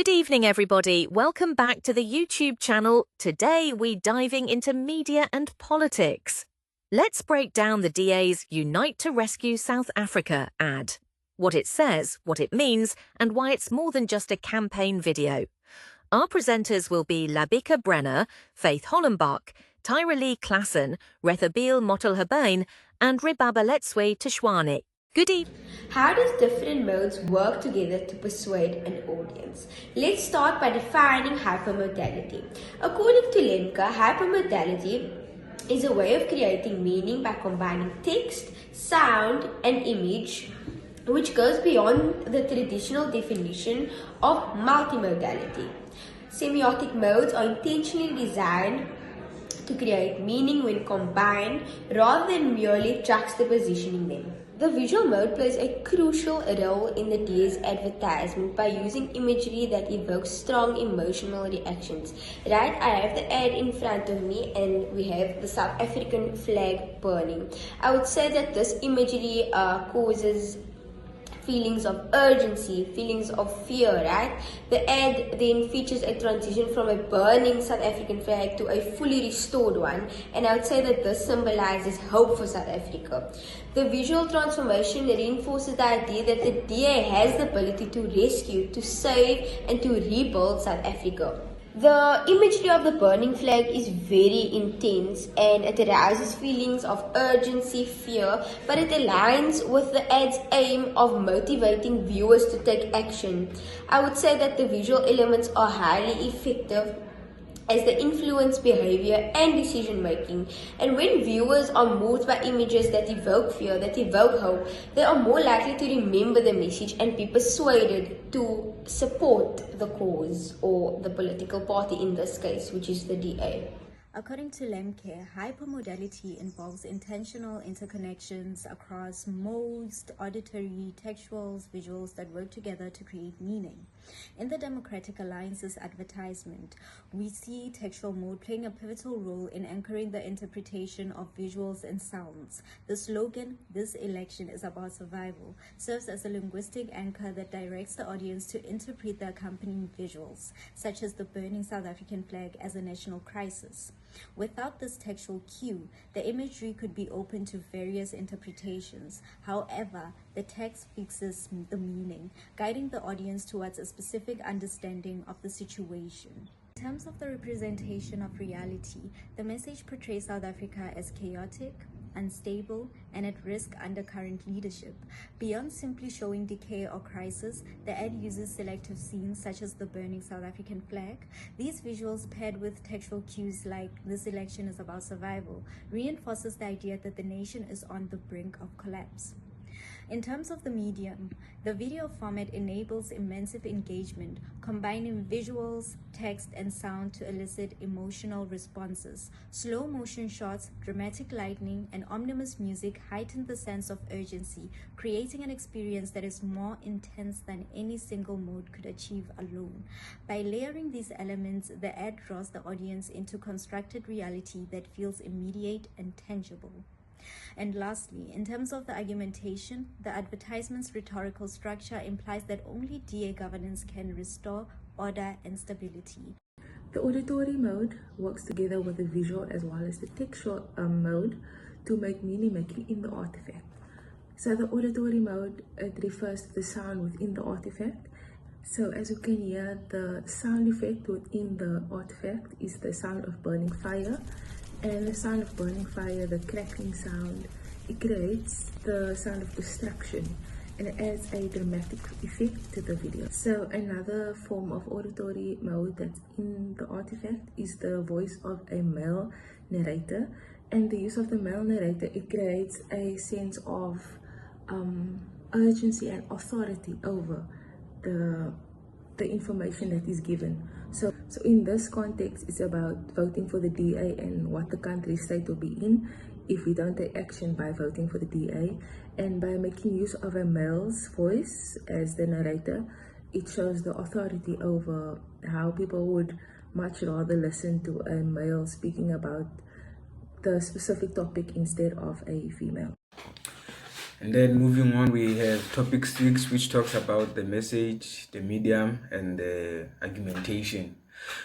Good evening, everybody. Welcome back to the YouTube channel. Today, we're diving into media and politics. Let's break down the DA's Unite to Rescue South Africa ad. What it says, what it means, and why it's more than just a campaign video. Our presenters will be Labika Brenner, Faith Hollenbach, Tyra Lee Klassen, Rethabil Motelhabane, and Ribabaletswe Tshwane. Good evening. How does different modes work together to persuade an audience? Let's start by defining hypermodality. According to Lemke, hypermodality is a way of creating meaning by combining text, sound, and image, which goes beyond the traditional definition of multimodality. Semiotic modes are intentionally designed to create meaning when combined rather than merely juxtapositioning them. The visual mode plays a crucial role in the DA's advertisement by using imagery that evokes strong emotional reactions. Right, I have the ad in front of me and we have the South African flag burning. I would say that this imagery causes feelings of urgency, feelings of fear, right? The ad then features a transition from a burning South African flag to a fully restored one, and I would say that this symbolizes hope for South Africa. The visual transformation reinforces the idea that the DA has the ability to rescue, to save, and to rebuild South Africa. The imagery of the burning flag is very intense and it arouses feelings of urgency, fear, but it aligns with the ad's aim of motivating viewers to take action. I would say that the visual elements are highly effective as they influence behavior and decision making. And when viewers are moved by images that evoke fear, that evoke hope, they are more likely to remember the message and be persuaded to support the cause or the political party in this case, which is the DA. According to Lemke, hypermodality involves intentional interconnections across modes, auditory, textuals, visuals that work together to create meaning. In the Democratic Alliance's advertisement, we see textual mode playing a pivotal role in anchoring the interpretation of visuals and sounds. The slogan, "This election is about survival," serves as a linguistic anchor that directs the audience to interpret the accompanying visuals, such as the burning South African flag as a national crisis. Without this textual cue, the imagery could be open to various interpretations. However, the text fixes the meaning, guiding the audience towards a specific understanding of the situation. In terms of the representation of reality, the message portrays South Africa as chaotic, unstable, and at risk under current leadership. Beyond simply showing decay or crisis, the ad uses selective scenes such as the burning South African flag. These visuals, paired with textual cues like "This election is about survival," reinforces the idea that the nation is on the brink of collapse. In terms of the medium, the video format enables immense engagement, combining visuals, text, and sound to elicit emotional responses. Slow motion shots, dramatic lighting, and ominous music heighten the sense of urgency, creating an experience that is more intense than any single mode could achieve alone. By layering these elements, the ad draws the audience into constructed reality that feels immediate and tangible. And lastly, in terms of the argumentation, the advertisement's rhetorical structure implies that only DA governance can restore order and stability. The auditory mode works together with the visual as well as the textual mode to make meaning making in the artifact. So the auditory mode, it refers to the sound within the artifact. So as you can hear, the sound effect within the artifact is the sound of burning fire. And the sound of burning fire, the crackling sound, it creates the sound of destruction and it adds a dramatic effect to the video. So another form of auditory mode that's in the artifact is the voice of a male narrator. And the use of the male narrator, it creates a sense of urgency and authority over the information that is given. So in this context, it's about voting for the DA and what the country state will be in if we don't take action by voting for the DA. And by making use of a male's voice as the narrator, it shows the authority over how people would much rather listen to a male speaking about the specific topic instead of a female. And then moving on, we have topic 6, which talks about the message, the medium, and the argumentation.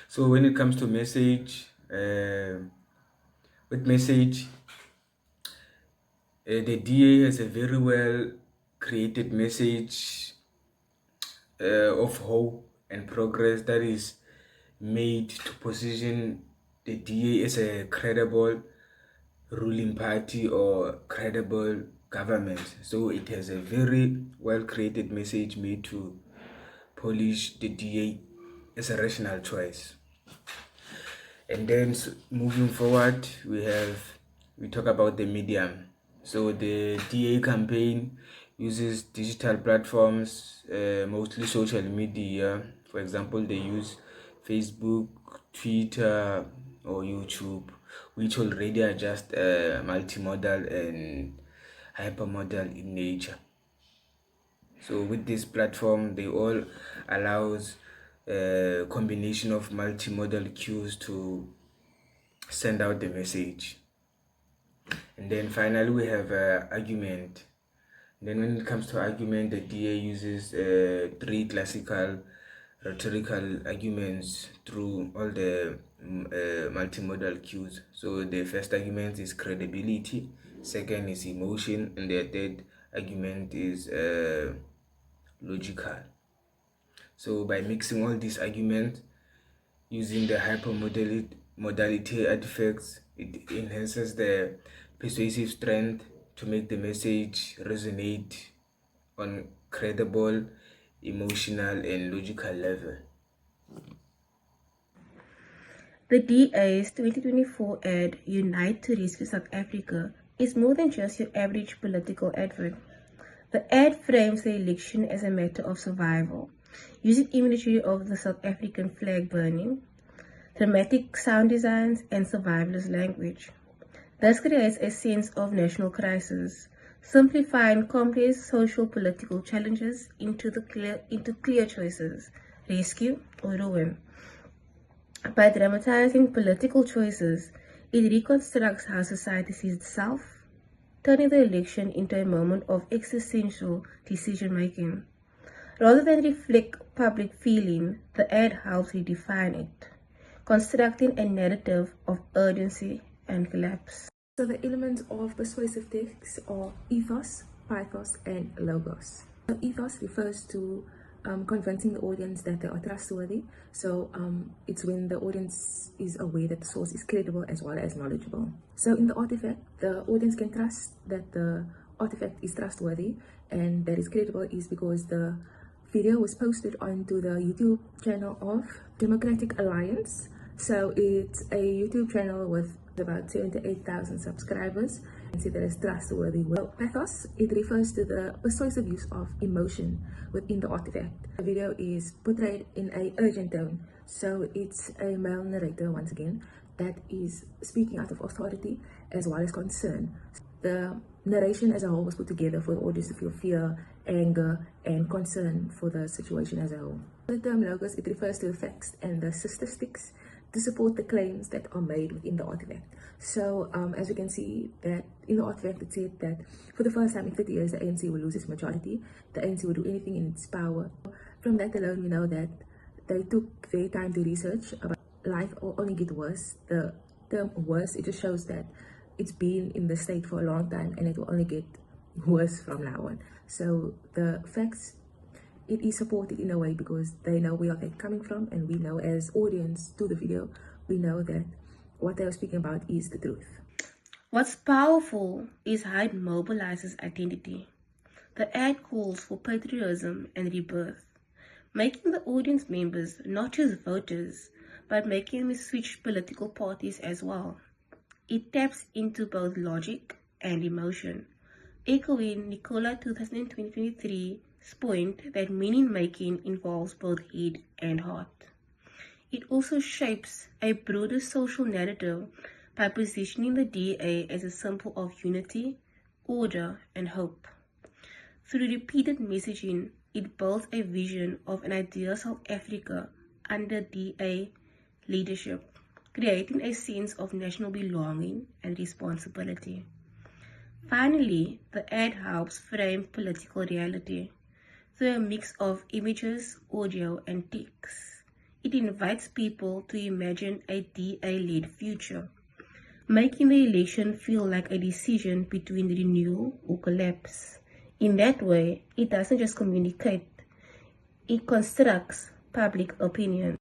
So when it comes to message, with message, the DA has a very well created message of hope and progress that is made to position the DA as a credible ruling party or credible government. So it has a very well created message made to polish the DA as a rational choice. And then moving forward, we talk about the medium. So the DA campaign uses digital platforms, mostly social media. For example, they use Facebook, Twitter, or YouTube, which already are just multimodal and hypermodal in nature. So with this platform, they all allows a combination of multimodal cues to send out the message. And then finally we have argument. Then when it comes to argument, the DA uses 3 classical rhetorical arguments through all the multimodal cues. So the first argument is credibility, second is emotion, and the third argument is logical. So by mixing all these arguments using the hypermodality artifacts, it enhances the persuasive strength to make the message resonate on credible, emotional, and logical level. The DA's 2024 ad, Unite to Rescue South Africa, is more than just your average political advert. The ad frames the election as a matter of survival, using imagery of the South African flag burning, dramatic sound designs, and survivalist language. This creates a sense of national crisis, simplifying complex social-political challenges into clear choices: rescue or ruin. By dramatizing political choices, it reconstructs how society sees itself, turning the election into a moment of existential decision-making. Rather than reflect public feeling, the ad helps redefine it, constructing a narrative of urgency and collapse. So the elements of persuasive text are ethos, pathos, and logos. So ethos refers to convincing the audience that they are trustworthy. So it's when the audience is aware that the source is credible as well as knowledgeable. So in the artifact, the audience can trust that the artifact is trustworthy and that it's credible is because the video was posted onto the YouTube channel of Democratic Alliance. So it's a YouTube channel with about 78,000 subscribers and see that it's trustworthy. Well, pathos, it refers to the persuasive use of emotion within the artifact. The video is portrayed in an urgent tone, so it's a male narrator once again that is speaking out of authority as well as concern. The narration as a whole was put together for the audience to feel fear, anger, and concern for the situation as a whole. The term logos, it refers to the facts and the statistics to support the claims that are made within the artifact. So as we can see that in the artifact it said that for the first time in 30 years the ANC will lose its majority, the ANC will do anything in its power. From that alone we know that they took their time to research about life will only get worse. The term worse, it just shows that it's been in the state for a long time and it will only get worse from now on. So the facts, it is supported in a way because they know where they're coming from, and we know as audience to the video, we know that what they are speaking about is the truth. What's powerful is how it mobilizes identity. The ad calls for patriotism and rebirth, making the audience members not just voters, but making them switch political parties as well. It taps into both logic and emotion, echoing Nicola 2023's point that meaning making involves both head and heart. It also shapes a broader social narrative by positioning the DA as a symbol of unity, order, and hope. Through repeated messaging, it builds a vision of an ideal South Africa under DA leadership, creating a sense of national belonging and responsibility. Finally, the ad helps frame political reality through a mix of images, audio, and text. It invites people to imagine a DA-led future, making the election feel like a decision between renewal or collapse. In that way, it doesn't just communicate, it constructs public opinion.